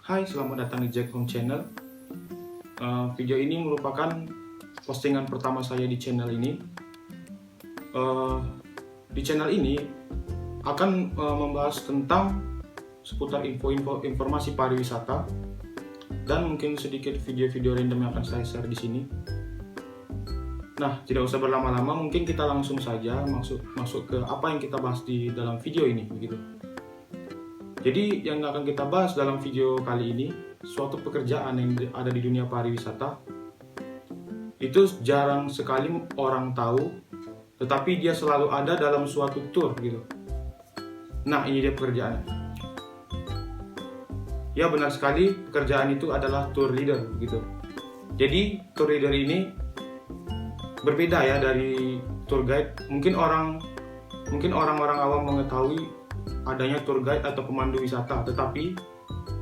Hai, selamat datang di Jack Home Channel. Video ini merupakan postingan pertama saya di channel ini. Di channel ini akan membahas tentang seputar informasi pariwisata dan mungkin sedikit video-video random yang akan saya share di sini. Nah, tidak usah berlama-lama, mungkin kita langsung saja masuk ke apa yang kita bahas di dalam video ini, begitu. Jadi yang akan kita bahas dalam video kali ini, suatu pekerjaan yang ada di dunia pariwisata itu jarang sekali orang tahu, tetapi dia selalu ada dalam suatu tour gitu. Nah, ini dia pekerjaannya. Ya, benar sekali, pekerjaan itu adalah tour leader gitu. Jadi tour leader ini berbeda ya dari tour guide. Mungkin orang-orang awam mengetahui adanya tour guide atau pemandu wisata, tetapi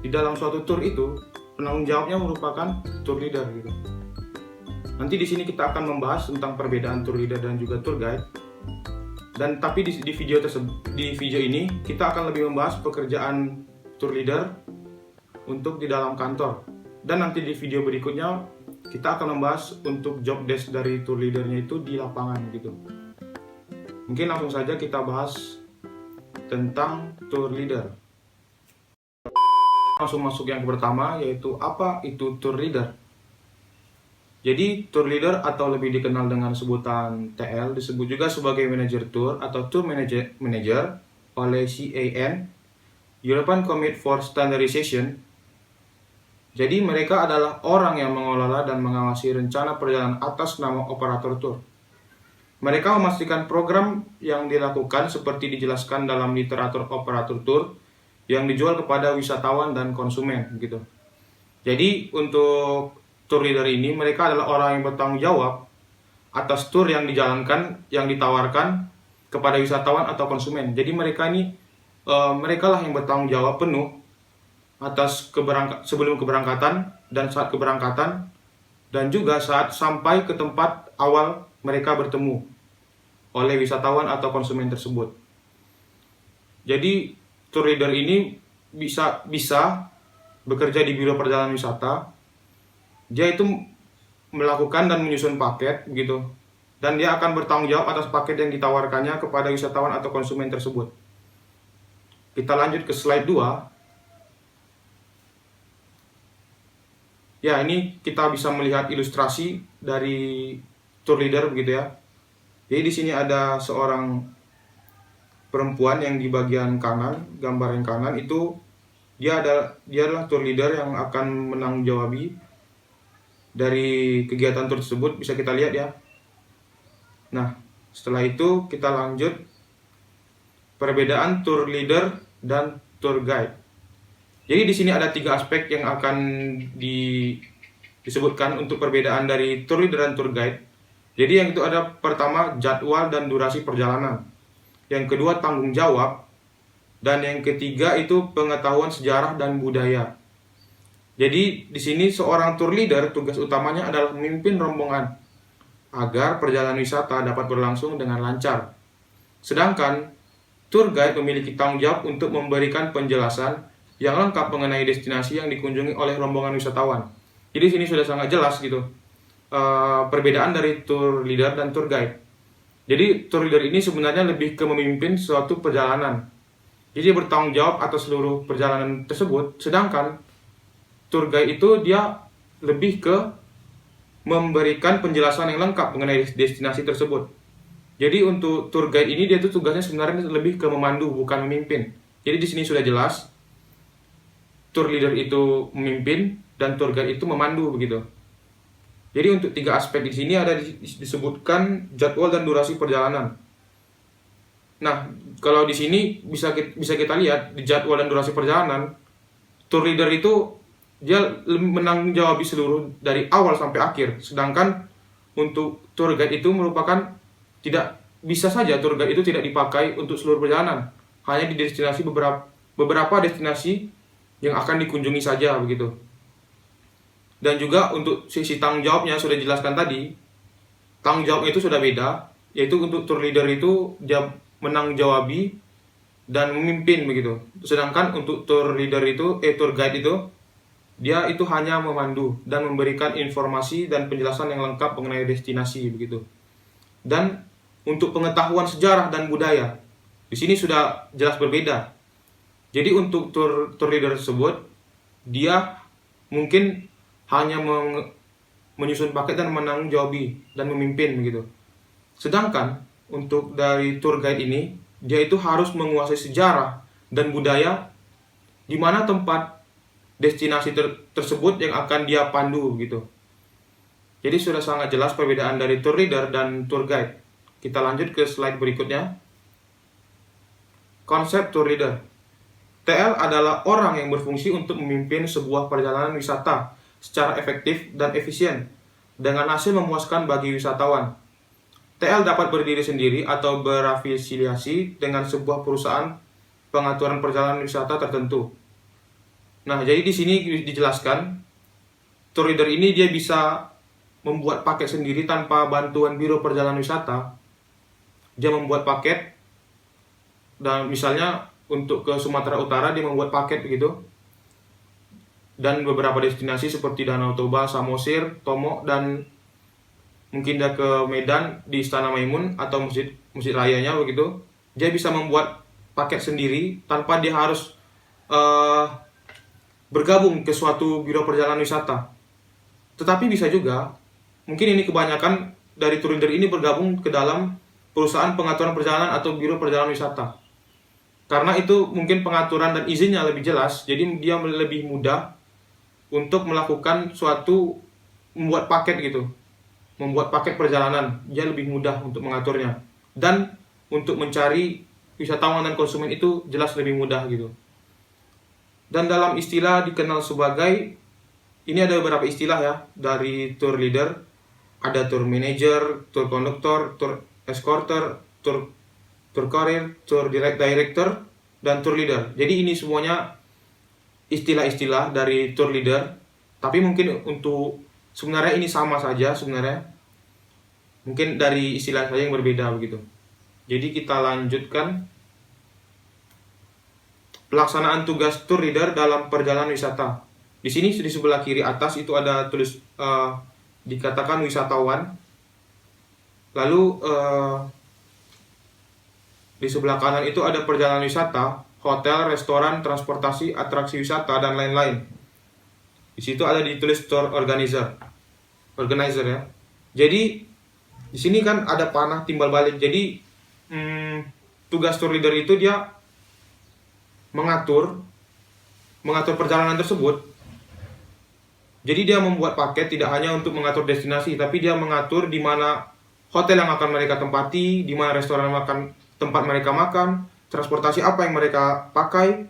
di dalam suatu tour itu penanggung jawabnya merupakan tour leader gitu. Nanti di sini kita akan membahas tentang perbedaan tour leader dan juga tour guide. Dan tapi di video ini kita akan lebih membahas pekerjaan tour leader untuk di dalam kantor. Dan nanti di video berikutnya kita akan membahas untuk job desk dari tour leadernya itu di lapangan gitu. Mungkin langsung saja kita bahas tentang tour leader. Langsung masuk yang pertama, yaitu apa itu tour leader. Jadi tour leader atau lebih dikenal dengan sebutan TL disebut juga sebagai manager tour atau tour manager oleh CAN, European Committee for Standardization. Jadi mereka adalah orang yang mengelola dan mengawasi rencana perjalanan atas nama operator tour. Mereka memastikan program yang dilakukan seperti dijelaskan dalam literatur operator tour yang dijual kepada wisatawan dan konsumen gitu. Jadi untuk tour leader ini mereka adalah orang yang bertanggung jawab atas tour yang dijalankan, yang ditawarkan kepada wisatawan atau konsumen. Jadi mereka lah yang bertanggung jawab penuh atas sebelum keberangkatan dan saat keberangkatan dan juga saat sampai ke tempat awal mereka bertemu oleh wisatawan atau konsumen tersebut. Jadi tour leader ini bisa bekerja di biro perjalanan wisata. Dia itu melakukan dan menyusun paket begitu. Dan dia akan bertanggung jawab atas paket yang ditawarkannya kepada wisatawan atau konsumen tersebut. Kita lanjut ke slide 2. Ya, ini kita bisa melihat ilustrasi dari tour leader begitu ya. Jadi di sini ada seorang perempuan yang di bagian kanan, gambar yang kanan itu dia adalah tour leader yang akan menanggung-jawabi dari kegiatan tour tersebut, bisa kita lihat ya. Nah, setelah itu kita lanjut perbedaan tour leader dan tour guide. Jadi di sini ada 3 aspek yang akan disebutkan untuk perbedaan dari tour leader dan tour guide. Jadi yang itu ada pertama jadwal dan durasi perjalanan. Yang kedua tanggung jawab. Dan yang ketiga itu pengetahuan sejarah dan budaya. Jadi di sini seorang tour leader tugas utamanya adalah memimpin rombongan agar perjalanan wisata dapat berlangsung dengan lancar. Sedangkan tour guide memiliki tanggung jawab untuk memberikan penjelasan yang lengkap mengenai destinasi yang dikunjungi oleh rombongan wisatawan. Jadi sini sudah sangat jelas gitu. Perbedaan dari tour leader dan tour guide. Jadi tour leader ini sebenarnya lebih ke memimpin suatu perjalanan. Jadi bertanggung jawab atas seluruh perjalanan tersebut. Sedangkan tour guide itu dia lebih ke memberikan penjelasan yang lengkap mengenai destinasi tersebut. Jadi untuk tour guide ini dia tuh tugasnya sebenarnya lebih ke memandu, bukan memimpin. Jadi di sini sudah jelas tour leader itu memimpin dan tour guide itu memandu begitu. Jadi untuk 3 aspek di sini ada disebutkan jadwal dan durasi perjalanan. Nah, kalau di sini bisa kita lihat di jadwal dan durasi perjalanan, tour leader itu dia menanggung-jawabi seluruh dari awal sampai akhir. Sedangkan untuk tour guide itu merupakan tidak bisa saja tour guide itu tidak dipakai untuk seluruh perjalanan. Hanya di destinasi beberapa destinasi yang akan dikunjungi saja begitu. Dan juga untuk sisi tanggung jawabnya sudah dijelaskan tadi. Tanggung jawabnya itu sudah beda, yaitu untuk tour leader itu dia menanggung-jawabi dan memimpin begitu. Sedangkan untuk tour guide itu Dia itu hanya memandu dan memberikan informasi dan penjelasan yang lengkap mengenai destinasi begitu. Dan untuk pengetahuan sejarah dan budaya, di sini sudah jelas berbeda. Jadi untuk tour leader tersebut, dia mungkin hanya menyusun paket dan menanggung jawabi dan memimpin begitu. Sedangkan untuk dari tour guide ini, dia itu harus menguasai sejarah dan budaya di mana tempat destinasi tersebut yang akan dia pandu gitu. Jadi sudah sangat jelas perbedaan dari tour leader dan tour guide. Kita lanjut ke slide berikutnya. Konsep tour leader. TL adalah orang yang berfungsi untuk memimpin sebuah perjalanan wisata secara efektif dan efisien dengan hasil memuaskan bagi wisatawan. TL dapat berdiri sendiri atau berafiliasi dengan sebuah perusahaan pengaturan perjalanan wisata tertentu. Nah, jadi di sini dijelaskan tour leader ini dia bisa membuat paket sendiri tanpa bantuan biro perjalanan wisata. Dia membuat paket, dan misalnya untuk ke Sumatera Utara dia membuat paket begitu. Dan beberapa destinasi seperti Danau Toba, Samosir, Tomo, dan mungkin dia ke Medan di Istana Maimun atau masjid rayanya begitu. Dia bisa membuat paket sendiri tanpa dia harus bergabung ke suatu biro perjalanan wisata. Tetapi bisa juga, mungkin ini kebanyakan dari tour leader ini bergabung ke dalam perusahaan pengaturan perjalanan atau biro perjalanan wisata. Karena itu mungkin pengaturan dan izinnya lebih jelas, jadi dia lebih mudah untuk melakukan suatu membuat paket gitu. Membuat paket perjalanan, dia lebih mudah untuk mengaturnya. Dan untuk mencari wisatawan dan konsumen itu jelas lebih mudah gitu. Dan dalam istilah dikenal sebagai, ini ada beberapa istilah ya dari tour leader. Ada tour manager, tour conductor, tour escorter, tour courier, tour director, dan tour leader. Jadi ini semuanya istilah-istilah dari tour leader. Tapi mungkin untuk sebenarnya ini sama saja sebenarnya. Mungkin dari istilah saja yang berbeda begitu. Jadi kita lanjutkan. Pelaksanaan tugas tour leader dalam perjalanan wisata. Di sini di sebelah kiri atas itu ada tulis dikatakan wisatawan. Lalu di sebelah kanan itu ada perjalanan wisata, hotel, restoran, transportasi, atraksi wisata, dan lain-lain. Di situ ada ditulis tour organizer ya. Jadi di sini kan ada panah timbal balik. Jadi tugas tour leader itu dia mengatur perjalanan tersebut. Jadi dia membuat paket tidak hanya untuk mengatur destinasi, tapi dia mengatur di mana hotel yang akan mereka tempati, di mana restoran tempat mereka makan, transportasi apa yang mereka pakai,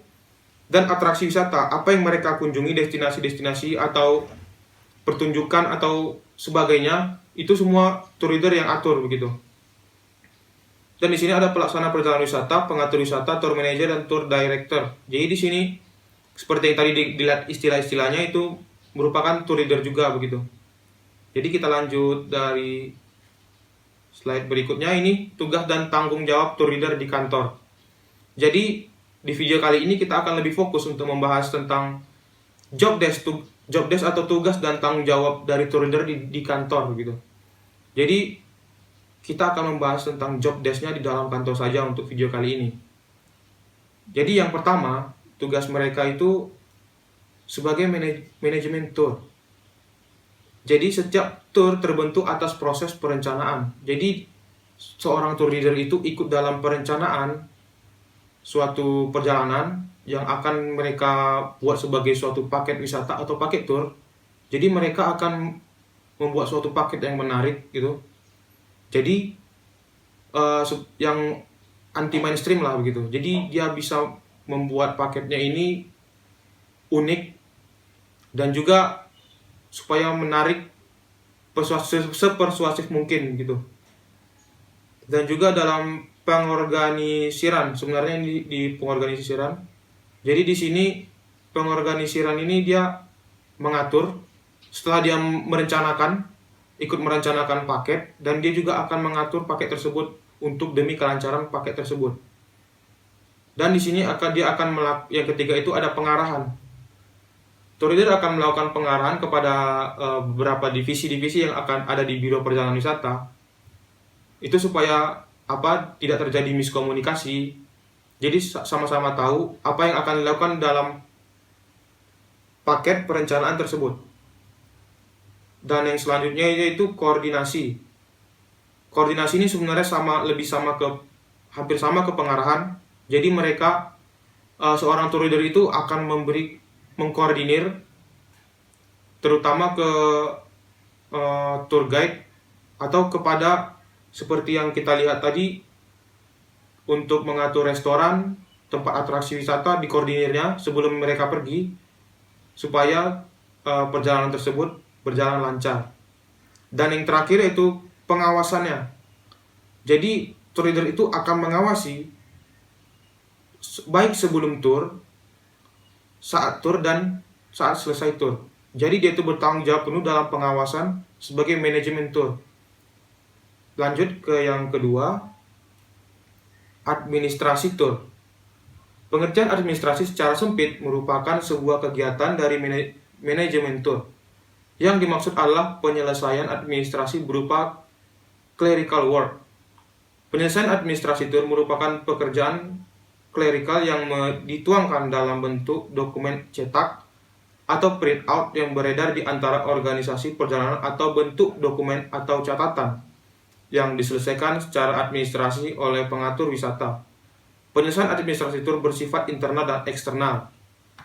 dan atraksi wisata apa yang mereka kunjungi, destinasi-destinasi atau pertunjukan atau sebagainya. Itu semua tour leader yang atur begitu. Dan di sini ada pelaksana perjalanan wisata, pengatur wisata, tour manager, dan tour director. Jadi di sini seperti yang tadi dilihat istilah-istilahnya itu merupakan tour leader juga begitu. Jadi kita lanjut dari slide berikutnya, ini tugas dan tanggung jawab tour leader di kantor. Jadi di video kali ini kita akan lebih fokus untuk membahas tentang job desk atau tugas dan tanggung jawab dari tour leader di kantor begitu. Jadi kita akan membahas tentang job desk-nya di dalam kantor saja untuk video kali ini. Jadi yang pertama, tugas mereka itu sebagai manajemen tour. Jadi setiap tour terbentuk atas proses perencanaan. Jadi seorang tour leader itu ikut dalam perencanaan suatu perjalanan yang akan mereka buat sebagai suatu paket wisata atau paket tour. Jadi mereka akan membuat suatu paket yang menarik gitu. Jadi yang anti mainstream lah begitu. Jadi dia bisa membuat paketnya ini unik dan juga supaya menarik, sepersuasif mungkin gitu. Dan juga dalam pengorganisiran, sebenarnya ini di pengorganisiran. Jadi di sini pengorganisiran ini dia mengatur setelah dia ikut merencanakan paket, dan dia juga akan mengatur paket tersebut untuk demi kelancaran paket tersebut. Dan di sini yang ketiga itu ada pengarahan. tour leader akan melakukan pengarahan kepada beberapa divisi-divisi yang akan ada di Biro Perjalanan Wisata. Itu supaya tidak terjadi miskomunikasi. Jadi sama-sama tahu apa yang akan dilakukan dalam paket perencanaan tersebut. Dan yang selanjutnya yaitu koordinasi. Koordinasi ini sebenarnya hampir sama ke pengarahan. Jadi mereka seorang tour leader itu akan mengkoordinir terutama ke tour guide atau kepada seperti yang kita lihat tadi, untuk mengatur restoran, tempat atraksi wisata, dikoordinirnya sebelum mereka pergi supaya perjalanan tersebut berjalan lancar. Dan yang terakhir itu pengawasannya. Jadi tour leader itu akan mengawasi baik sebelum tour, saat tour, dan saat selesai tour. Jadi dia itu bertanggung jawab penuh dalam pengawasan sebagai manajemen tour. Lanjut ke yang kedua, administrasi tour. Pengertian administrasi secara sempit merupakan sebuah kegiatan dari manajemen tour. Yang dimaksud adalah penyelesaian administrasi berupa clerical work. Penyelesaian administrasi tour merupakan pekerjaan clerical yang dituangkan dalam bentuk dokumen cetak atau printout yang beredar di antara organisasi perjalanan atau bentuk dokumen atau catatan yang diselesaikan secara administrasi oleh pengatur wisata. Penyelesaian administrasi tour bersifat internal dan eksternal.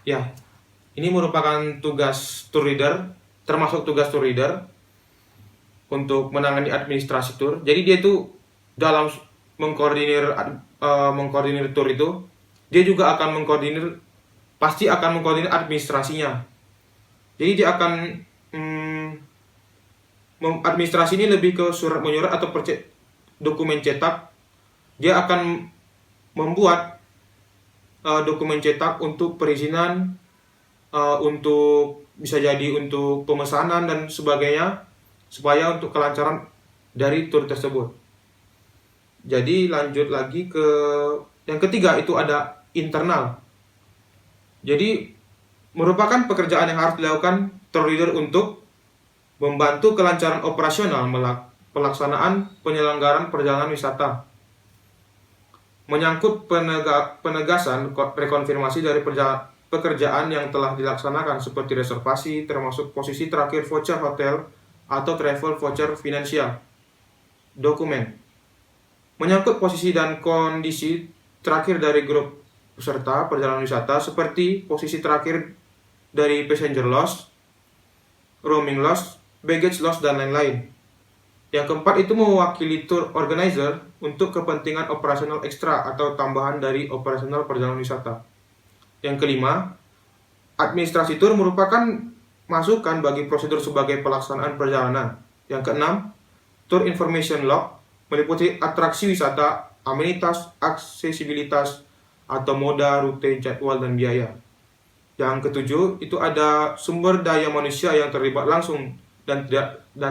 Ya, ini merupakan tugas tour leader, termasuk tugas tour leader untuk menangani administrasi tour. Jadi dia itu dalam mengkoordinir tour itu, dia juga akan pasti akan mengkoordinir administrasinya. Jadi dia akan administrasi ini lebih ke surat menyurat atau dokumen cetak. Dia akan membuat dokumen cetak untuk perizinan, bisa jadi untuk pemesanan dan sebagainya, supaya untuk kelancaran dari tour tersebut. Jadi lanjut lagi ke yang ketiga, itu ada internal. Jadi merupakan pekerjaan yang harus dilakukan tour leader untuk membantu kelancaran operasional pelaksanaan penyelenggaraan perjalanan wisata. Menyangkut penegasan rekonfirmasi dari pekerjaan yang telah dilaksanakan seperti reservasi, termasuk posisi terakhir voucher hotel atau travel voucher finansial. Dokumen. Menyangkut posisi dan kondisi terakhir dari grup peserta perjalanan wisata seperti posisi terakhir dari passenger loss, roaming loss, baggage loss, dan lain-lain. Yang keempat itu mewakili tour organizer untuk kepentingan operasional ekstra atau tambahan dari operasional perjalanan wisata. Yang kelima, administrasi tour merupakan masukan bagi prosedur sebagai pelaksanaan perjalanan. Yang keenam, tour information log meliputi atraksi wisata, amenitas, aksesibilitas, atau moda, rute, jadwal, dan biaya. Yang ketujuh, itu ada sumber daya manusia yang terlibat langsung dan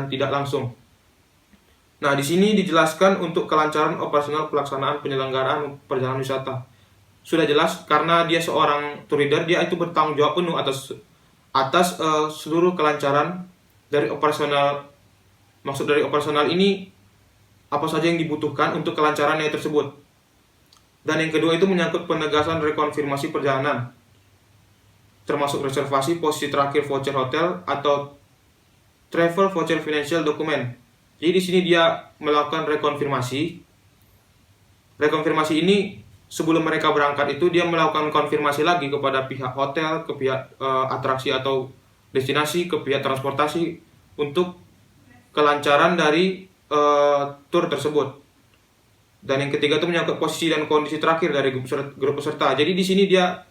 tidak langsung. Nah, di sini dijelaskan untuk kelancaran operasional pelaksanaan penyelenggaraan perjalanan wisata. Sudah jelas karena dia seorang tour leader, dia itu bertanggung jawab penuh atas seluruh kelancaran dari operasional. Maksud dari operasional ini apa saja yang dibutuhkan untuk kelancarannya tersebut. Dan yang kedua itu menyangkut penegasan rekonfirmasi perjalanan, termasuk reservasi, posisi terakhir voucher hotel atau travel voucher financial document. Jadi di sini dia melakukan rekonfirmasi. Rekonfirmasi ini sebelum mereka berangkat itu dia melakukan konfirmasi lagi kepada pihak hotel, ke pihak atraksi atau destinasi, ke pihak transportasi untuk kelancaran dari tour tersebut. Dan yang ketiga itu menyangkut posisi dan kondisi terakhir dari grup peserta. Jadi di sini dia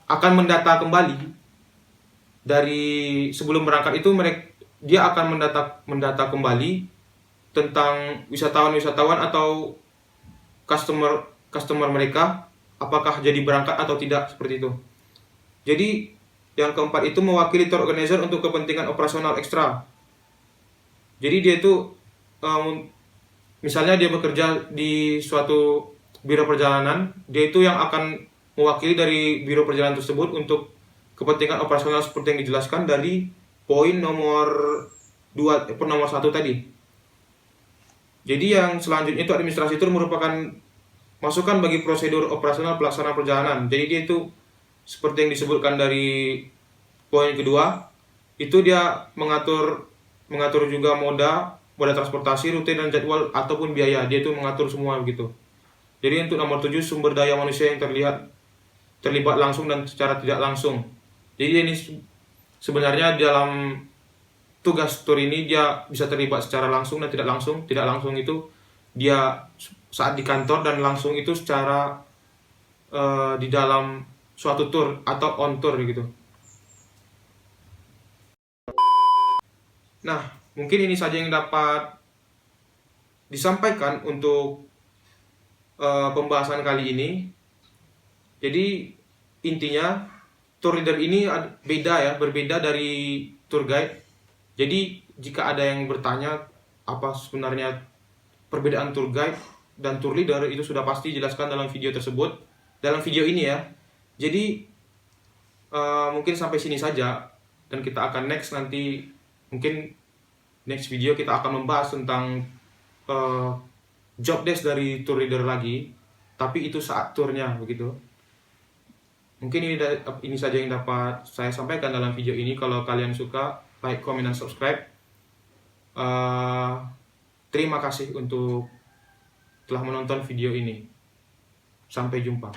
akan mendata kembali dari sebelum berangkat itu dia akan mendata kembali tentang wisatawan atau customer mereka, apakah jadi berangkat atau tidak, seperti itu. Jadi yang keempat itu mewakili tour organizer untuk kepentingan operasional ekstra. Jadi dia itu misalnya dia bekerja di suatu biro perjalanan, dia itu yang akan mewakili dari biro perjalanan tersebut untuk kepentingan operasional seperti yang dijelaskan dari poin nomor 1 tadi. Jadi yang selanjutnya itu administrasi tur merupakan masukan bagi prosedur operasional pelaksanaan perjalanan. Jadi dia itu seperti yang disebutkan dari poin kedua, itu dia mengatur juga moda transportasi, rute dan jadwal ataupun biaya. Dia itu mengatur semua begitu. Jadi untuk nomor 7, sumber daya manusia yang terlibat langsung dan secara tidak langsung. Jadi ini sebenarnya dalam tugas tur ini dia bisa terlibat secara langsung dan tidak langsung. Tidak langsung itu dia saat di kantor, dan langsung itu secara di dalam suatu tur atau on tour gitu. Nah, mungkin ini saja yang dapat disampaikan untuk pembahasan kali ini. Jadi intinya tour leader ini berbeda dari tour guide. Jadi jika ada yang bertanya apa sebenarnya perbedaan tour guide dan tour leader, itu sudah pasti jelaskan dalam video tersebut, dalam video ini ya. Jadi mungkin sampai sini saja, dan kita akan mungkin next video kita akan membahas tentang job desk dari tour leader lagi, tapi itu saat turnya begitu. Mungkin ini saja yang dapat saya sampaikan dalam video ini. Kalau kalian suka, like, comment, dan subscribe. Terima kasih untuk telah menonton video ini. Sampai jumpa.